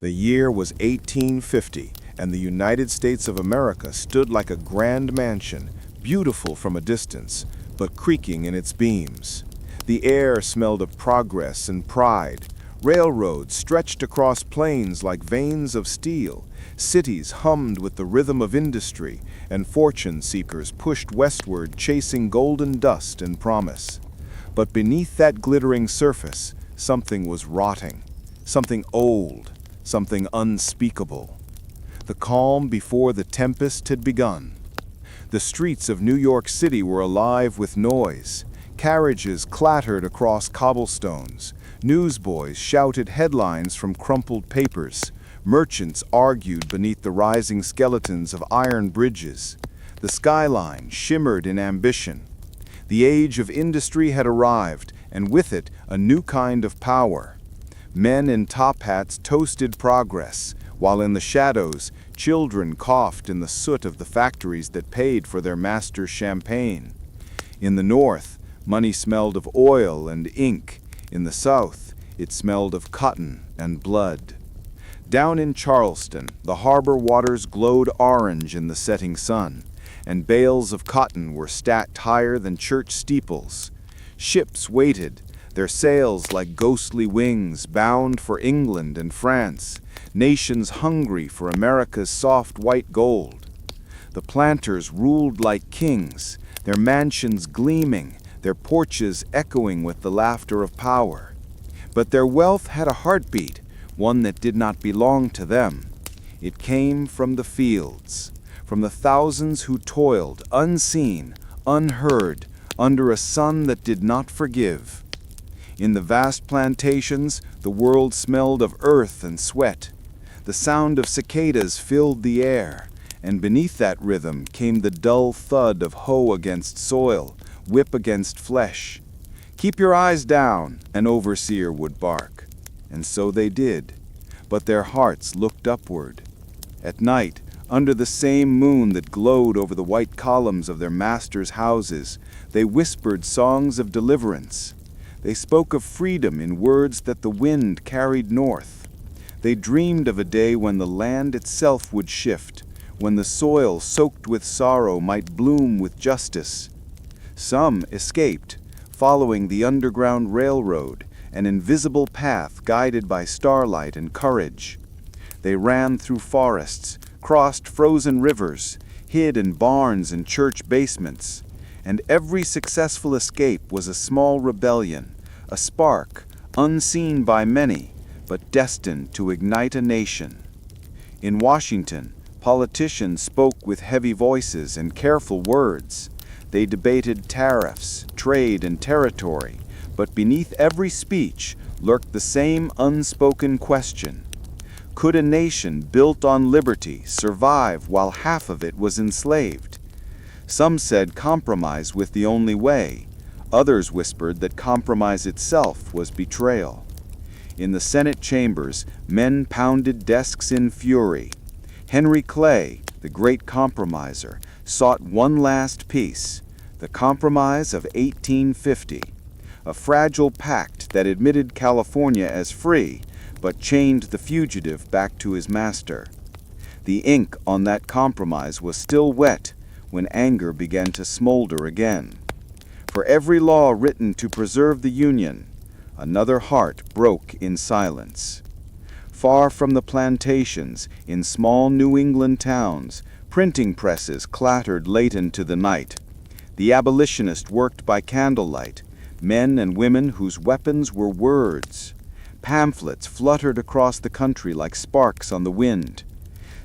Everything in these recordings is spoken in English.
The year was 1850, and the United States of America stood like a grand mansion, beautiful from a distance, but creaking in its beams. The air smelled of progress and pride. Railroads stretched across plains like veins of steel. Cities hummed with the rhythm of industry, and fortune seekers pushed westward, chasing golden dust and promise. But beneath that glittering surface, something was rotting, something old, something unspeakable. The calm before the tempest had begun. The streets of New York City were alive with noise. Carriages clattered across cobblestones. Newsboys shouted headlines from crumpled papers. Merchants argued beneath the rising skeletons of iron bridges. The skyline shimmered in ambition. The age of industry had arrived, and with it, a new kind of power. Men in top hats toasted progress, while in the shadows, children coughed in the soot of the factories that paid for their master's champagne. In the north, money smelled of oil and ink. In the south, it smelled of cotton and blood. Down in Charleston, the harbor waters glowed orange in the setting sun, and bales of cotton were stacked higher than church steeples. Ships waited, their sails like ghostly wings, bound for England and France, nations hungry for America's soft white gold. The planters ruled like kings, their mansions gleaming, their porches echoing with the laughter of power. But their wealth had a heartbeat, one that did not belong to them. It came from the fields, from the thousands who toiled, unseen, unheard, under a sun that did not forgive. In the vast plantations, the world smelled of earth and sweat. The sound of cicadas filled the air, and beneath that rhythm came the dull thud of hoe against soil, whip against flesh. "Keep your eyes down," an overseer would bark. And so they did, but their hearts looked upward. At night, under the same moon that glowed over the white columns of their masters' houses, they whispered songs of deliverance. They spoke of freedom in words that the wind carried north. They dreamed of a day when the land itself would shift, when the soil soaked with sorrow might bloom with justice. Some escaped, following the Underground Railroad, an invisible path guided by starlight and courage. They ran through forests, crossed frozen rivers, hid in barns and church basements. And every successful escape was a small rebellion, a spark, unseen by many, but destined to ignite a nation. In Washington, politicians spoke with heavy voices and careful words. They debated tariffs, trade, and territory, but beneath every speech lurked the same unspoken question. Could a nation built on liberty survive while half of it was enslaved? Some said compromise was the only way. Others whispered that compromise itself was betrayal. In the Senate chambers, men pounded desks in fury. Henry Clay, the great compromiser, sought one last peace, the Compromise of 1850, a fragile pact that admitted California as free, but chained the fugitive back to his master. The ink on that compromise was still wet when anger began to smolder again. For every law written to preserve the Union, another heart broke in silence. Far from the plantations, in small New England towns, printing presses clattered late into the night. The abolitionists worked by candlelight, men and women whose weapons were words. Pamphlets fluttered across the country like sparks on the wind.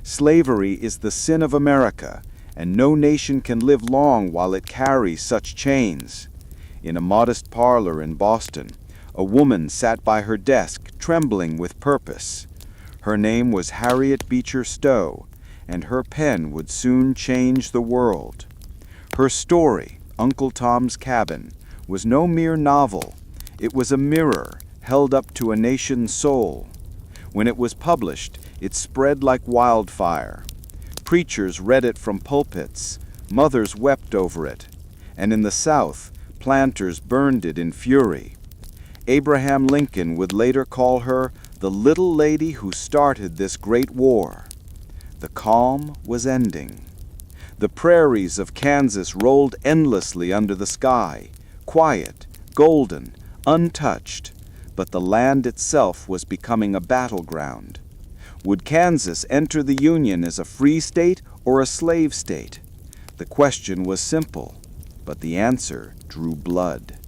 Slavery is the sin of America, and no nation can live long while it carries such chains. In a modest parlor in Boston, a woman sat by her desk, trembling with purpose. Her name was Harriet Beecher Stowe, and her pen would soon change the world. Her story, Uncle Tom's Cabin, was no mere novel. It was a mirror held up to a nation's soul. When it was published, it spread like wildfire. Preachers read it from pulpits, mothers wept over it, and in the South, planters burned it in fury. Abraham Lincoln would later call her the little lady who started this great war. The calm was ending. The prairies of Kansas rolled endlessly under the sky, quiet, golden, untouched, but the land itself was becoming a battleground. Would Kansas enter the Union as a free state or a slave state? The question was simple, but the answer drew blood.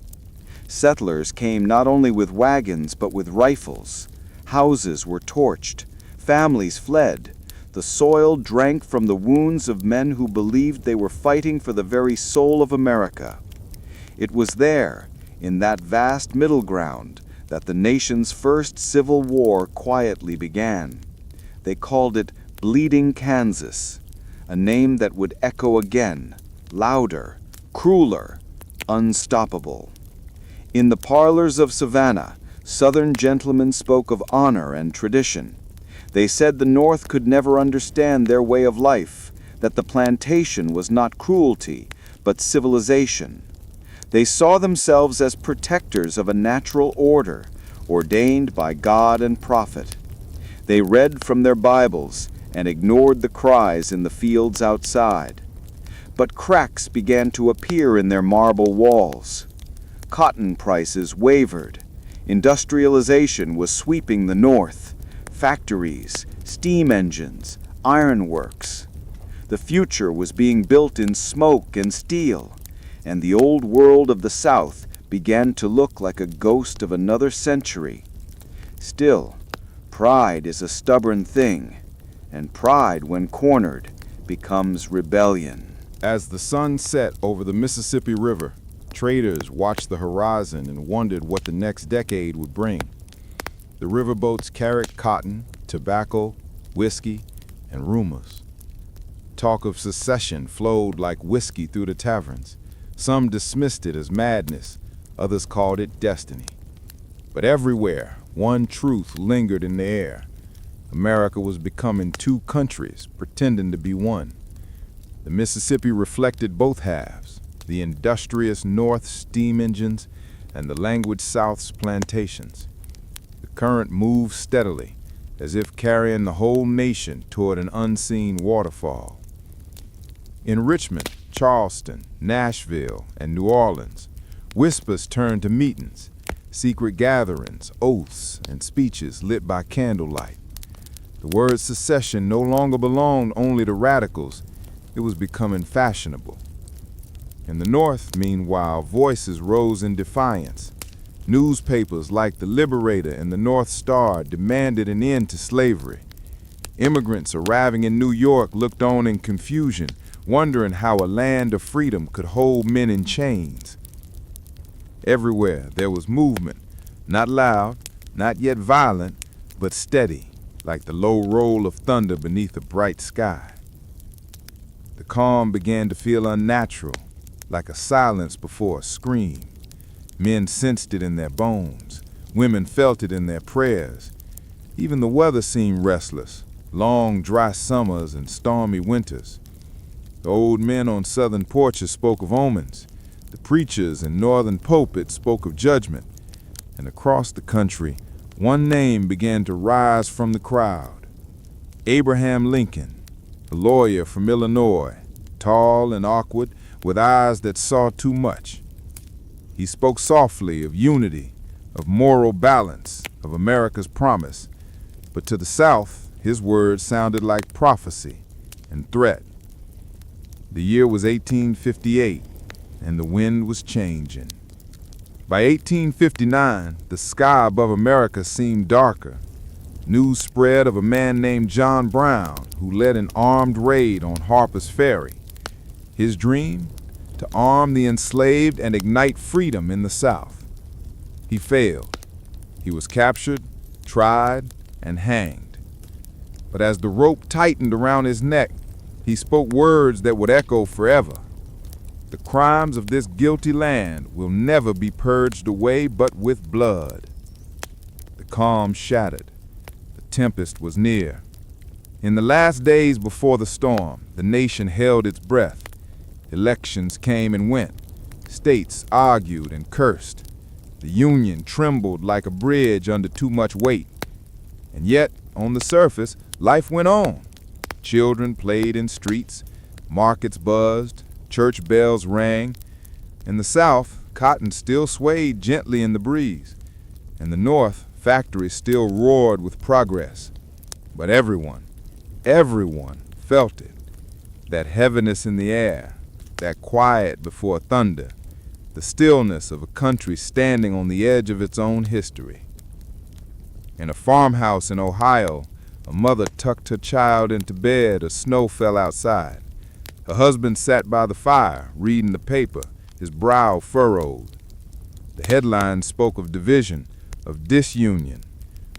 Settlers came not only with wagons but with rifles. Houses were torched. Families fled. The soil drank from the wounds of men who believed they were fighting for the very soul of America. It was there, in that vast middle ground, that the nation's first civil war quietly began. They called it Bleeding Kansas, a name that would echo again, louder, crueler, unstoppable. In the parlors of Savannah, Southern gentlemen spoke of honor and tradition. They said the North could never understand their way of life, that the plantation was not cruelty, but civilization. They saw themselves as protectors of a natural order, ordained by God and prophet. They read from their Bibles and ignored the cries in the fields outside. But cracks began to appear in their marble walls. Cotton prices wavered. Industrialization was sweeping the North. Factories, steam engines, ironworks. The future was being built in smoke and steel, and the old world of the South began to look like a ghost of another century. Still, pride is a stubborn thing, and pride, when cornered, becomes rebellion. As the sun set over the Mississippi River, traders watched the horizon and wondered what the next decade would bring. The riverboats carried cotton, tobacco, whiskey, and rumors. Talk of secession flowed like whiskey through the taverns. Some dismissed it as madness, others called it destiny. But everywhere, one truth lingered in the air. America was becoming two countries, pretending to be one. The Mississippi reflected both halves, the industrious North's steam engines and the languid South's plantations. The current moved steadily, as if carrying the whole nation toward an unseen waterfall. In Richmond, Charleston, Nashville, and New Orleans, whispers turned to meetings, secret gatherings, oaths, and speeches lit by candlelight. The word secession no longer belonged only to radicals, it was becoming fashionable. In the North, meanwhile, voices rose in defiance. Newspapers like The Liberator and the North Star demanded an end to slavery. Immigrants arriving in New York looked on in confusion, wondering how a land of freedom could hold men in chains. Everywhere there was movement, not loud, not yet violent, but steady, like the low roll of thunder beneath a bright sky. The calm began to feel unnatural, like a silence before a scream. Men sensed it in their bones. Women felt it in their prayers. Even the weather seemed restless, long dry summers and stormy winters. The old men on southern porches spoke of omens. The preachers in northern pulpits spoke of judgment. And across the country, one name began to rise from the crowd. Abraham Lincoln, a lawyer from Illinois, tall and awkward, with eyes that saw too much. He spoke softly of unity, of moral balance, of America's promise. But to the South, his words sounded like prophecy and threat. The year was 1858, and the wind was changing. By 1859, the sky above America seemed darker. News spread of a man named John Brown who led an armed raid on Harper's Ferry. His dream? To arm the enslaved and ignite freedom in the South. He failed. He was captured, tried, and hanged. But as the rope tightened around his neck, he spoke words that would echo forever. The crimes of this guilty land will never be purged away but with blood. The calm shattered. The tempest was near. In the last days before the storm, the nation held its breath. Elections came and went. States argued and cursed. The Union trembled like a bridge under too much weight. And yet, on the surface, life went on. Children played in streets, markets buzzed, church bells rang. In the South, cotton still swayed gently in the breeze. In the North, factories still roared with progress. But everyone felt it. That heaviness in the air, that quiet before thunder, the stillness of a country standing on the edge of its own history. In a farmhouse in Ohio, a mother tucked her child into bed as snow fell outside. Her husband sat by the fire, reading the paper, his brow furrowed. The headlines spoke of division, of disunion,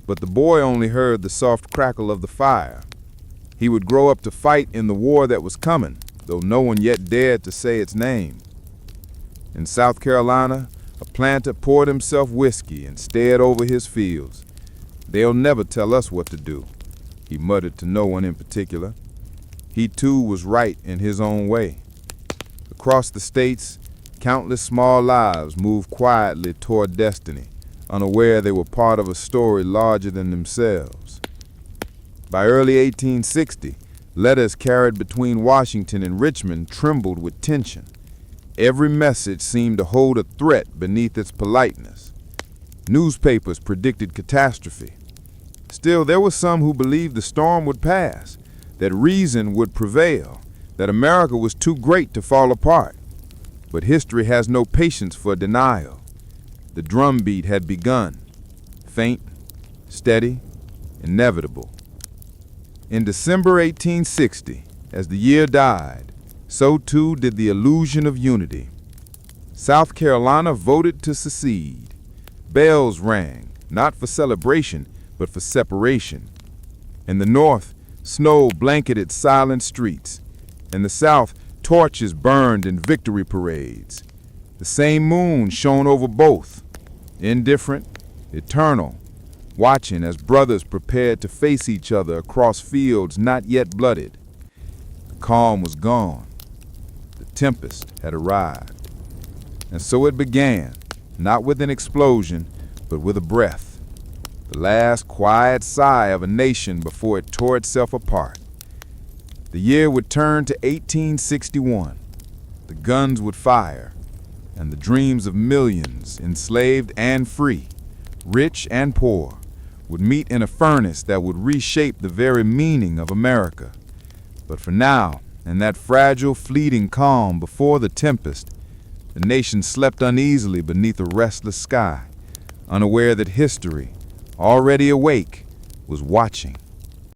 but the boy only heard the soft crackle of the fire. He would grow up to fight in the war that was coming, though no one yet dared to say its name. In South Carolina, a planter poured himself whiskey and stared over his fields. "They'll never tell us what to do," he muttered to no one in particular. He too was right in his own way. Across the states, countless small lives moved quietly toward destiny, unaware they were part of a story larger than themselves. By early 1860, letters carried between Washington and Richmond trembled with tension. Every message seemed to hold a threat beneath its politeness. Newspapers predicted catastrophe. Still, there were some who believed the storm would pass, that reason would prevail, that America was too great to fall apart. But history has no patience for denial. The drumbeat had begun, faint, steady, inevitable. In December 1860, as the year died, so too did the illusion of unity. South Carolina voted to secede. Bells rang, not for celebration, but for separation. In the North, snow blanketed silent streets. In the South, torches burned in victory parades. The same moon shone over both, indifferent, eternal, watching as brothers prepared to face each other across fields not yet blooded. The calm was gone. The tempest had arrived. And so it began, not with an explosion, but with a breath. The last quiet sigh of a nation before it tore itself apart. The year would turn to 1861. The guns would fire, and the dreams of millions, enslaved and free, rich and poor, would meet in a furnace that would reshape the very meaning of America. But for now, in that fragile, fleeting calm before the tempest, the nation slept uneasily beneath a restless sky, unaware that history, already awake, was watching.